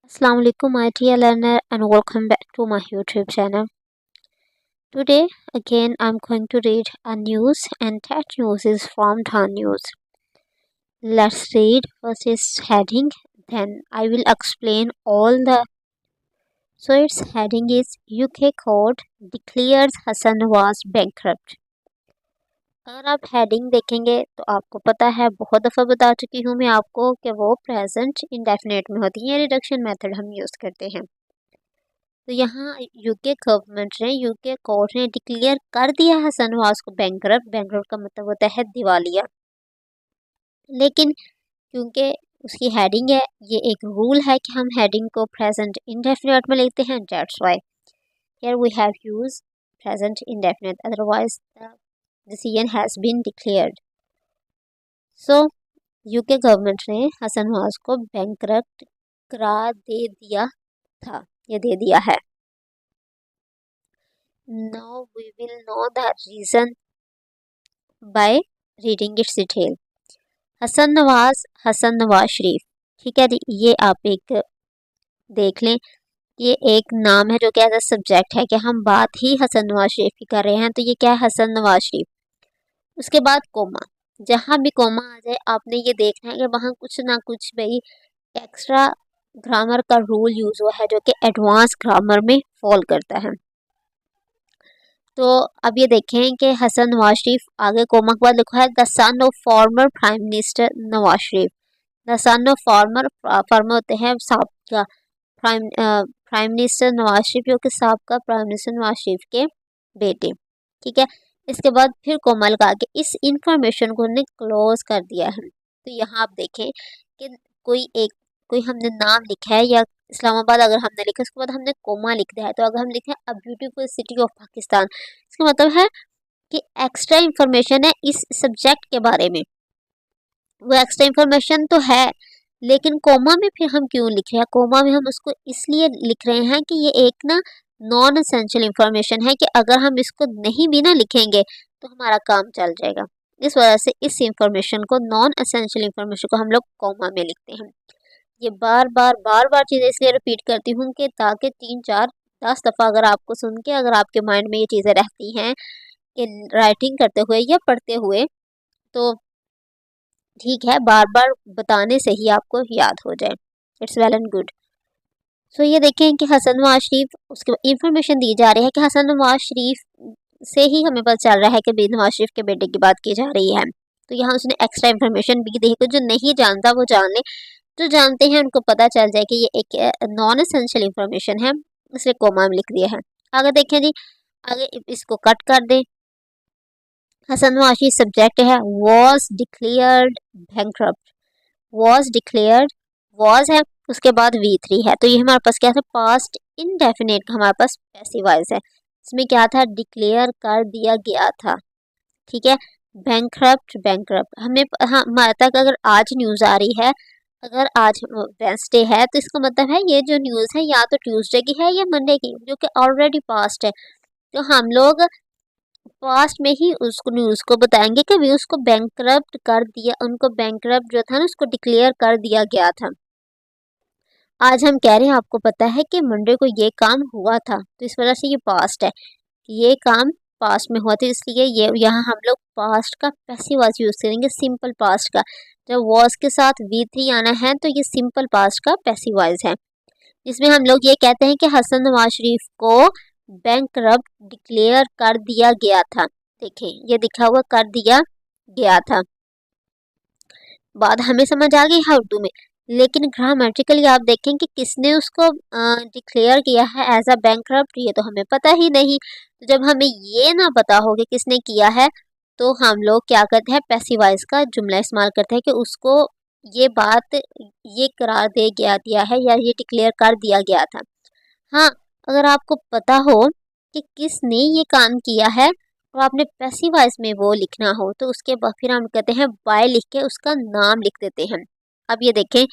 Assalamu alaikum, my dear learner, and welcome back to my YouTube channel. Today, again, I'm going to read a news, and that news is from Dhan News. Let's read first its heading, then I will explain all the. So, its heading is UK court declares Hassan was bankrupt. अगर आप heading देखेंगे तो आपको पता है, बहुत दफ़ा बता चुकी हूँ मैं आपको कि वो प्रेजेंट इंडेफिनेट में होती है, रिडक्शन मेथड हम यूज़ करते हैं। तो यहाँ यूके गवर्नमेंट ने, यूके कोर्ट ने डिक्लेयर कर दिया हसन नवाज को बैंकरप्ट। बैंकरप्ट का मतलब होता है दिवालिया। लेकिन क्योंकि उसकी हेडिंग है, ये एक रूल है कि हम हेडिंग को प्रेजेंट इंडेफिनिट में लिखते हैं। That's why here we have use present indefinite, otherwise the decision has been declared. So UK government ने हसन नवाज को बैंकरप्ट करार दे दिया था, ये दे दिया है। Now we will know the reason by reading its detail. Hasan Nawaz Sharif, ठीक है जी। ये आप एक देख लें, ये एक नाम है जो कि एज अ सब्जेक्ट है कि हम बात ही हसन नवाज शरीफ की कर रहे हैं, तो ये क्या है, हसन नवाज शरीफ। उसके बाद कोमा, जहाँ भी कोमा आ जाए आपने ये देखना है कि वहाँ कुछ ना कुछ भाई एक्स्ट्रा ग्रामर का रूल यूज़ हुआ है जो कि एडवांस ग्रामर में फॉल करता है। तो अब ये देखें कि हसन नवाज शरीफ, आगे कोमा के बाद लिखा है the son of former prime minister Nawaz Sharif. The son of former होते हैं साबका प्राइम मिनिस्टर नवाज शरीफ, जो कि साबका प्राइम मिनिस्टर नवाज शरीफ के बेटे, ठीक है। इसके बाद फिर कोमा लगा के इस इंफॉर्मेशन को हमने क्लोज कर दिया है। तो यहाँ आप देखें कि कोई हमने नाम लिखा है, या इस्लामाबाद अगर हमने लिखा, उसके बाद हमने कोमा लिख दिया है। तो अगर हम लिखे a beautiful city of Pakistan, इसका मतलब है कि एक्स्ट्रा इंफॉर्मेशन है इस सब्जेक्ट के बारे में। वो एक्स्ट्रा इंफॉर्मेशन तो है, लेकिन कोमा में फिर हम क्यों लिख रहे हैं? कोमा में हम उसको इसलिए लिख रहे हैं कि ये एक ना नॉन एसेंशियल इंफॉर्मेशन है, कि अगर हम इसको नहीं भी ना लिखेंगे तो हमारा काम चल जाएगा। इस वजह से इस इंफॉर्मेशन को, नॉन एसेंशियल इंफॉर्मेशन को हम लोग कोमा में लिखते हैं। ये बार बार चीज़ें इसलिए रिपीट करती हूँ कि ताकि 3 4 10 दफ़ा अगर आपको सुन के अगर आपके माइंड में ये चीज़ें रहती हैं कि राइटिंग करते हुए या पढ़ते हुए, तो ठीक है, बार बार बताने से ही आपको याद हो जाए। It's well and good. So ये देखें कि हसन नवाज शरीफ, उसके इंफॉर्मेशन दी जा रही है कि हसन नवाज शरीफ से ही हमें पता चल रहा है कि बी नवाज शरीफ के बेटे की बात की जा रही है। तो यहाँ उसने एक्स्ट्रा इंफॉर्मेशन भी दी है, जो नहीं जानता वो जान ले, जो जानते हैं उनको पता चल जाए कि ये एक नॉन एसेंशियल इंफॉर्मेशन है, इसलिए कोमा में लिख दिया है। आगे देखें जी, आगे इसको कट कर दें। हसन नवाज सब्जेक्ट है was declared bankrupt. Was declared, was है, उसके बाद V3 है, तो ये हमारे पास क्या था, पास्ट इनडेफिनेट का हमारे पास पैसिव वॉइस है। इसमें क्या था, डिक्लेयर कर दिया गया था, ठीक है। बैंकरप्ट हमें, हाँ, हमारे तक अगर आज न्यूज़ आ रही है, अगर आज वेंसडे है, तो इसका मतलब है ये जो न्यूज़ है या तो ट्यूसडे की है या मंडे की, जो कि ऑलरेडी पास्ट है। तो हम लोग पास्ट में ही उसको न्यूज़ को बताएंगे कि भी उसको बैंकरप्ट कर दिया, उनको बैंकरप्ट जो था ना उसको डिक्लेयर कर दिया गया था। आज हम कह रहे हैं, आपको पता है कि मंडे को ये काम हुआ था, तो इस वजह से ये पास्ट है, ये काम पास्ट में हुआ था, इसलिए ये यहाँ हम लोग पास्ट का पैसिव वॉइस यूज़ करेंगे, सिंपल पास्ट का। जब वॉज के साथ V3 आना है तो ये सिंपल पास्ट का पैसिव वॉइस है, जिसमें हम लोग ये कहते हैं कि हसन नवाज शरीफ को बैंकरप्ट डिक्लेयर कर दिया गया था। देखें, ये लिखा हुआ कर दिया गया था, बात हमें समझ आ गई है उर्दू में। लेकिन ग्रामेटिकली आप देखें कि किसने उसको डिक्लेयर किया है एज अ बैंकरप्ट, ये तो हमें पता ही नहीं। तो जब हमें ये ना पता हो कि किसने किया है, तो हम लोग क्या करते हैं, पैसिव वॉइस का जुमला इस्तेमाल करते हैं कि उसको ये बात, ये करार दे गया दिया है, या ये डिक्लेयर कर दिया गया था। हाँ, अगर आपको पता हो कि किसने ये काम किया है और आपने पैसिव वॉइस में वो लिखना हो, तो उसके बाद फिर हम कहते हैं बाय, लिख के उसका नाम लिख देते हैं। अब ये देखें,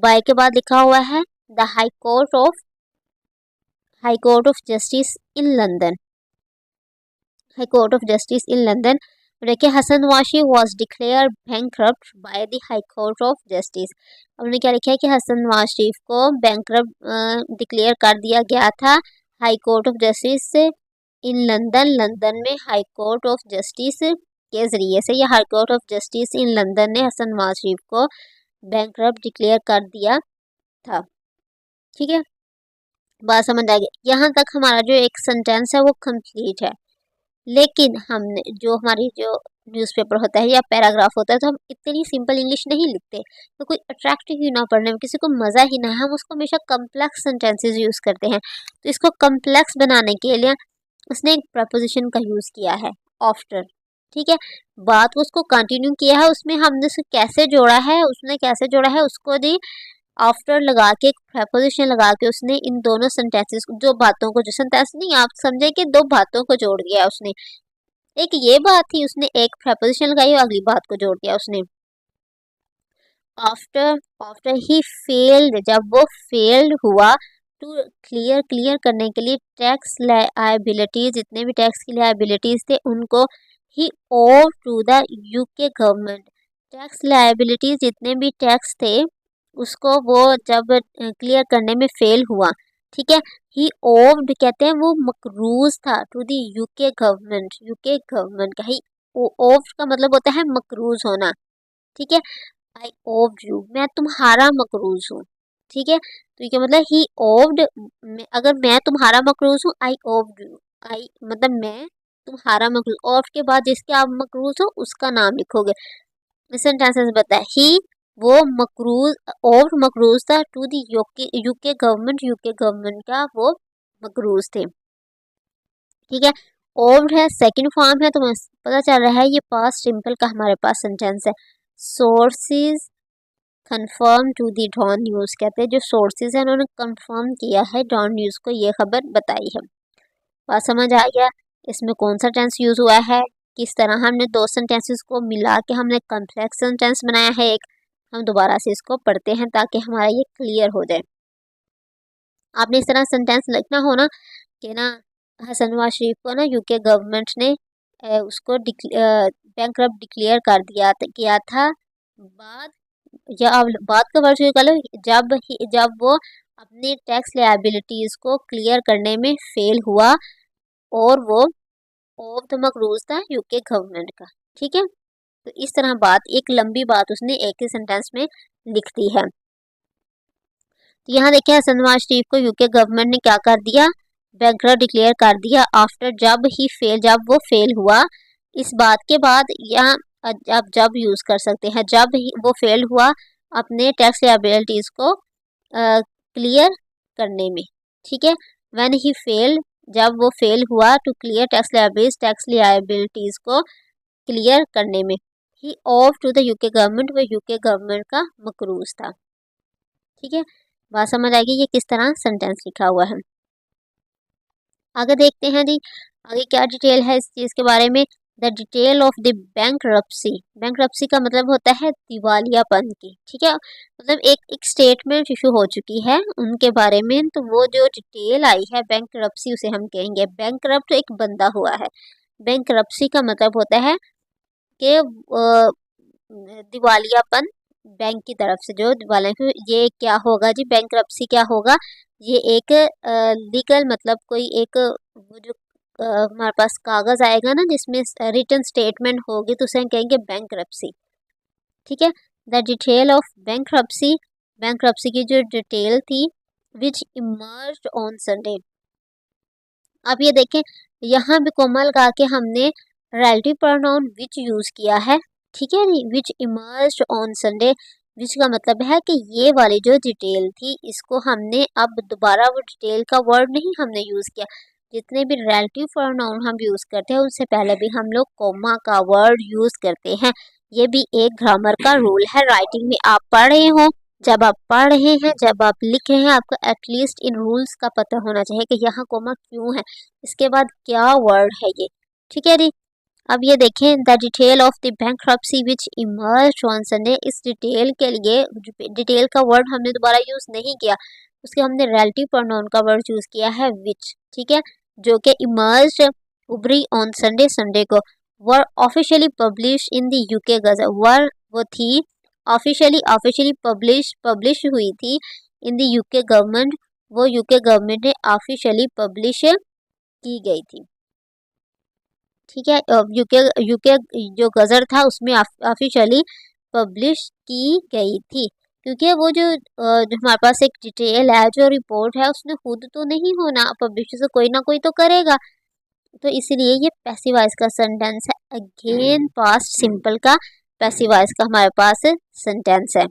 बाय के बाद लिखा हुआ है the high court of justice in London. High court of justice in London, देखिए Hasan Washi was declared bankrupt by the high court of justice. हमने क्या लिखा है कि हसन नवाज शरीफ को बैंकरप्ट डिक्लेयर कर दिया गया था हाई कोर्ट ऑफ जस्टिस से इन लंदन। लंदन में हाई कोर्ट ऑफ जस्टिस के ज़रिए से, या high court of justice in London ने हसन नवाज शरीफ को बैंकरप्ट डिक्लेयर कर दिया था। ठीक है, बात समझ आ गई। यहाँ तक हमारा जो एक सेंटेंस है वो कंप्लीट है। लेकिन हमने जो हमारी जो न्यूज़पेपर होता है या पैराग्राफ होता है, तो हम इतनी सिंपल इंग्लिश नहीं लिखते, तो कोई अट्रैक्टिव ही ना पढ़ने में, किसी को मज़ा ही ना है, हम उसको हमेशा कम्प्लेक्स सेंटेंसेस यूज़ करते हैं। तो इसको कम्प्लेक्स बनाने के लिए उसने एक प्रपोजिशन का यूज़ किया है, आफ्टर। ठीक है, बात को उसको कंटिन्यू किया है, उसमें हमने उसे कैसे जोड़ा है, उसने कैसे जोड़ा है उसको दी आफ्टर लगा के, एक प्रपोजिशन लगा के उसने इन दोनों सेंटेंसेस जो बातों को, जो सेंटेंस नहीं आप समझे कि दो बातों को जोड़ दिया उसने। एक ये बात थी, उसने एक प्रपोजिशन लगाई और अगली बात को जोड़ दिया उसने। आफ्टर आफ्टर ही फेल्ड, जब वो फेल्ड हुआ टू क्लियर, क्लियर करने के लिए टैक्स लायबिलिटीज, जितने भी टैक्स की लायबिलिटीज थे उनको ही owe to the UK government. Tax liabilities जितने भी टैक्स थे उसको वो जब क्लियर करने में फेल हुआ, ठीक है, ही ओव्ड कहते हैं वो मकरूज था to the UK government, UK government का ही ओव्ड का मतलब होता है मकरूज होना। ठीक है, आई ओव्ड यू, मैं तुम्हारा मकरूज हूँ। ठीक है, तो ये मतलब ही ओव्ड, अगर मैं तुम्हारा मकरूज हूँ, आई ओव्ड यू, आई मतलब मैं तुम्हारा मकरूज, ओव्ड के बाद जिसके आप मकरूज हो उसका नाम लिखोगे। सेंटेंसेस बताए, ही वो मकरूज, ओव्ड मकरूज था to the UK, UK government, UK government का वो मकरूज थे। ठीक है, ओव्ड है सेकंड फॉर्म है, तो पता चल रहा है ये पास्ट सिंपल का हमारे पास सेंटेंस है। Sources confirm to the Dawn news, कहते हैं जो सोर्सेज है उन्होंने कंफर्म किया है डॉन न्यूज़ को ये खबर बताई है। बात समझ आ गया, इसमें कौन सा टेंस यूज़ हुआ है, किस तरह हमने दो सेंटेंसेस को मिला के हमने कम्प्लेक्स सेंटेंस बनाया है एक। हम दोबारा से इसको पढ़ते हैं ताकि हमारा ये क्लियर हो जाए। आपने इस तरह सेंटेंस लिखना हो ना कि ना हसन नवाज शरीफ को ना यूके गवर्नमेंट ने उसको बैंकरप्ट डिक्लेयर कर दिया किया था, बाद या अब बात का वर्ड कर लो, जब वो अपनी टैक्स लायबिलिटीज को क्लियर करने में फेल हुआ और वो ऑफ द मकरूज था यूके गवर्नमेंट का। ठीक है, तो इस तरह बात, एक लंबी बात उसने एक ही सेंटेंस में लिख दी है। तो यहाँ देखिए हसन नवाज शरीफ को यूके गवर्नमेंट ने क्या कर दिया, बैंकरप्ट डिक्लेयर कर दिया आफ्टर, जब ही फेल, जब वो फेल हुआ। इस बात के बाद यहाँ आप जब यूज़ कर सकते हैं, जब ही वो फेल हुआ अपने टैक्स लायबिलिटीज को क्लियर करने में। ठीक है, व्हेन ही फेल, जब वो फेल हुआ टू क्लियर टैक्स लायबिलिटीज को क्लियर करने में। He of to the UK government, वो यूके गवर्नमेंट का मकरूज था। ठीक है, बात समझ आएगी ये किस तरह सेंटेंस लिखा हुआ है। आगे देखते हैं जी, आगे क्या डिटेल है इस चीज़ के बारे में। The detail of the bankruptcy, bankruptcy का मतलब होता है दिवालियापन की। ठीक है, मतलब एक स्टेटमेंट इशू हो चुकी है उनके बारे में, तो वो जो डिटेल आई है बैंकरप्सी उसे हम कहेंगे। बैंकरप्ट एक बंदा हुआ है, बैंकरप्सी का मतलब होता है कि दिवालियापन बैंक की तरफ से, जो दिवालिया, ये क्या होगा जी, बैंकरप्सी क्या होगा, ये एक लीगल मतलब कोई एक वो जो हमारे पास कागज़ आएगा ना जिसमें रिटन स्टेटमेंट होगी तो उसे कहेंगे बैंकरप्सी। ठीक है, the detail of bankruptcy, bankruptcy की जो डिटेल थी विच इमर्ज्ड ऑन संडे। अब ये देखें यहाँ भी कोमा लगा के हमने रिलेटिव प्रोनाउन विच यूज़ किया है। ठीक है नहीं, विच इमर्ज्ड ऑन संडे, विच का मतलब है कि ये वाली जो डिटेल थी इसको हमने अब दोबारा वो डिटेल का वर्ड नहीं हमने यूज़ किया। जितने भी रिलेटिव प्रोनाउन हम यूज़ करते हैं उनसे पहले भी हम लोग कोमा का वर्ड यूज़ करते हैं। ये भी एक ग्रामर का रूल है, राइटिंग में आप पढ़ रहे हो, जब आप पढ़ रहे हैं, जब आप लिख रहे हैं, आपको एटलीस्ट इन रूल्स का पता होना चाहिए कि यहाँ कोमा क्यों है, इसके बाद क्या वर्ड है ये। ठीक है जी, अब ये देखें the detail of the bankruptcy which emerged on Sunday, इस डिटेल के लिए डिटेल का वर्ड हमने दोबारा यूज़ नहीं किया, उसके हमने रिलेटिव प्रोनाउन का वर्ड यूज़ किया है विच। ठीक है, जो कि इमर्ज्ड उभरी ऑन संडे, संडे को, were officially publish in the UK gazette, were वो थी ऑफिशियली पब्लिश हुई थी इन द यूके गवर्नमेंट, वो यूके गवर्नमेंट ने ऑफिशियली पब्लिश की गई थी। ठीक है, यूके यूके जो गज़ल था उसमें ऑफिशियली पब्लिश की गई थी, क्योंकि वो जो हमारे पास एक डिटेल है, जो रिपोर्ट है, उसने खुद तो नहीं होना, पब्लिश से कोई ना कोई तो करेगा, तो इसलिए ये पैसिव वॉइस का सेंटेंस है। अगेन पास्ट सिंपल का पैसिव वॉइस का हमारे पास सेंटेंस है।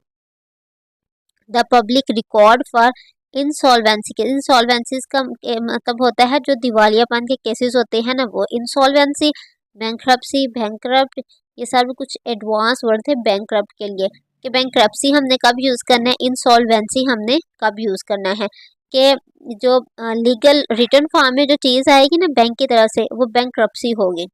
The public record for insolvency के, इंसॉल्वेंसीज का मतलब होता है जो दिवालियापन के केसेस होते हैं ना, वो इंसॉल्वेंसी, बैंक्रप्सी, बैंक्रप्ट, ये सारे कुछ एडवांस वर्ड थे बैंक्रप्ट के लिए, कि बैंक्रप्सी हमने कब यूज़ करना है, इंसॉल्वेंसी हमने कब यूज़ करना है, कि जो लीगल रिटर्न फॉर्म में जो चीज़ आएगी ना बैंक की तरफ से, वो बैंक्रप्सी होगी।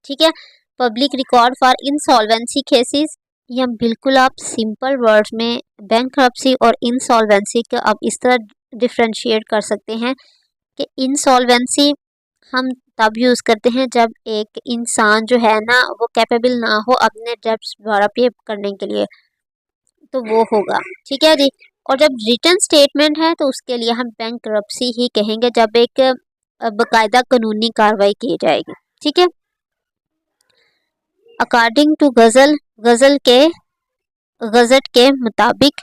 ठीक है, public record for insolvency cases, ये हम बिल्कुल आप सिंपल वर्ड्स में बैंक्रप्सी और इंसॉल्वेंसी का आप इस तरह डिफ्रेंशिएट कर सकते हैं कि इंसॉल्वेंसी हम तब यूज़ करते हैं जब एक इंसान जो है ना वो कैपेबल ना हो अपने डेब्ट्स दोबारा पे करने के लिए, तो वो होगा। ठीक है जी, और जब रिटर्न स्टेटमेंट है तो उसके लिए हम बैंक्रप्सी ही कहेंगे, जब एक बाकायदा कानूनी कार्रवाई की जाएगी। ठीक है, अकॉर्डिंग टू गज़ल के मुताबिक